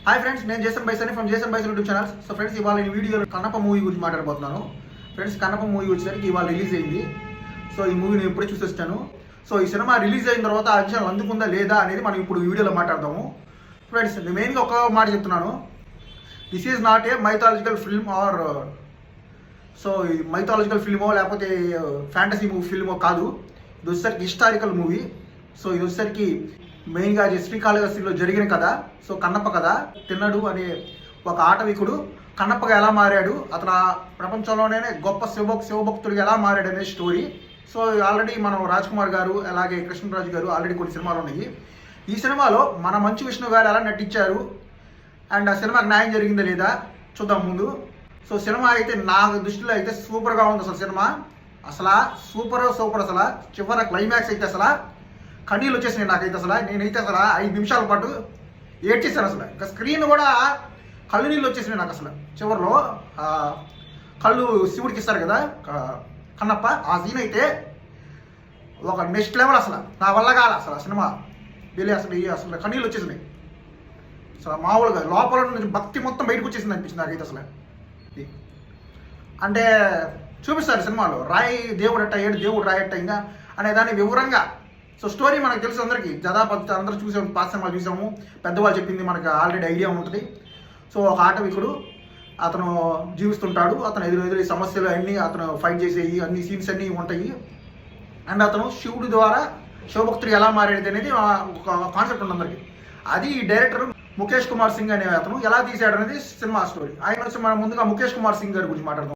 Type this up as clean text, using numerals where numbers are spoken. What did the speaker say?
Hi friends, నేను Jason Baisani from Jason Baisan YouTube channel. So friends, ఇవాళ ఈ వీడియోలో కన్నప్ప మూవీ గురించి మాట్లాడబోతున్నాను. ఫ్రెండ్స్, కన్నప్ప మూవీ వచ్చేసరికి ఇవాళ రిలీజ్ అయింది. సో ఈ మూవీ నేను ఇప్పుడే చూసి వచ్చాను. సో ఈ సినిమా రిలీజ్ అయిన తర్వాత ఆ విషయాలు అందుకుందా లేదా అనేది మనం ఇప్పుడు ఈ వీడియోలో మాట్లాడదాము. ఫ్రెండ్స్, నేను మెయిన్గా ఒక మాట చెప్తున్నాను. This is not a mythological film or so ఈ మైథాలజికల్ ఫిల్మో లేకపోతే ఫ్యాంటసీ మూవీ ఫిల్మో కాదు. ఇది వచ్చేసరికి హిస్టారికల్ మూవీ. సో ఇది వచ్చేసరికి మెయిన్గా శ్రీకాళహస్తిలో జరిగిన కథ. సో కన్నప్ప కథ. తిన్నడు అనే ఒక ఆటవికుడు కన్నప్పగా ఎలా మారాడు, అతను ప్రపంచంలోనే గొప్ప శివభక్తుడిగా ఎలా మారాడు అనే స్టోరీ. సో ఆల్రెడీ మనం రాజ్ కుమార్ గారు అలాగే కృష్ణరాజు గారు ఆల్రెడీ కొన్ని సినిమాలు ఉన్నాయి. ఈ సినిమాలో మన మంచు విష్ణు గారు ఎలా నటించారు అండ్ ఆ సినిమాకి న్యాయం జరిగిందా లేదా చూద్దాం ముందు. సో సినిమా అయితే నా దృష్టిలో అయితే సూపర్గా ఉంది. అసలు సినిమా అసలు సూపర్ అసలు చివరి క్లైమాక్స్ అయితే అసలు కన్నీళ్ళు వచ్చేసినాయి నాకైతే. అసలు నేనైతే అసలు 5 నిమిషాల పాటు ఏడ్చేసాను. అసలు ఇంకా స్క్రీన్ కూడా కళ్ళు నీళ్ళు వచ్చేసినాయి నాకు. అసలు చివరిలో కళ్ళు శివుడికి ఇస్తారు కదా కన్నప్ప, ఆ సీన్ అయితే ఒక నెక్స్ట్ లెవెల్. అసలు నా వల్ల కాల అసలు సినిమా వెళ్ళి అసలు కన్నీళ్ళు వచ్చేసినాయి. అసలు మామూలుగా లోపల నుంచి భక్తి మొత్తం బయటకు వచ్చేసింది అనిపించింది నాకైతే. అసలు అంటే చూపిస్తారు సినిమాలో రాయి దేవుడు ఎట్ట అయ్యాడు, దేవుడు రాయి ఎట్ట అయిందా అనే దాన్ని వివరంగా. సో స్టోరీ మనకు తెలుసు అందరికీ, దాదాపు అందరూ చూసాము, పాత సినిమాలు చూసాము, పెద్దవాళ్ళు చెప్పింది మనకు ఆల్రెడీ ఐడియా ఉంటుంది. సో ఒక ఆటవికుడు అతను జీవిస్తుంటాడు. అతను ఎదురు సమస్యలు అన్నీ అతను ఫైట్ చేసేవి అన్ని సీన్స్ అన్నీ ఉంటాయి. అండ్ అతను శివుడి ద్వారా శివభక్తుడు ఎలా మారేది అనేది ఒక కాన్సెప్ట్ ఉంది అందరికీ. అది డైరెక్టర్ ముఖేష్ కుమార్ సింగ్ అనే అతను ఎలా తీసాడు అనేది సినిమా స్టోరీ. ఆయన వచ్చి మనం ముందుగా ముఖేష్ కుమార్ సింగ్ గారి గురించి మాట్లాడదాం.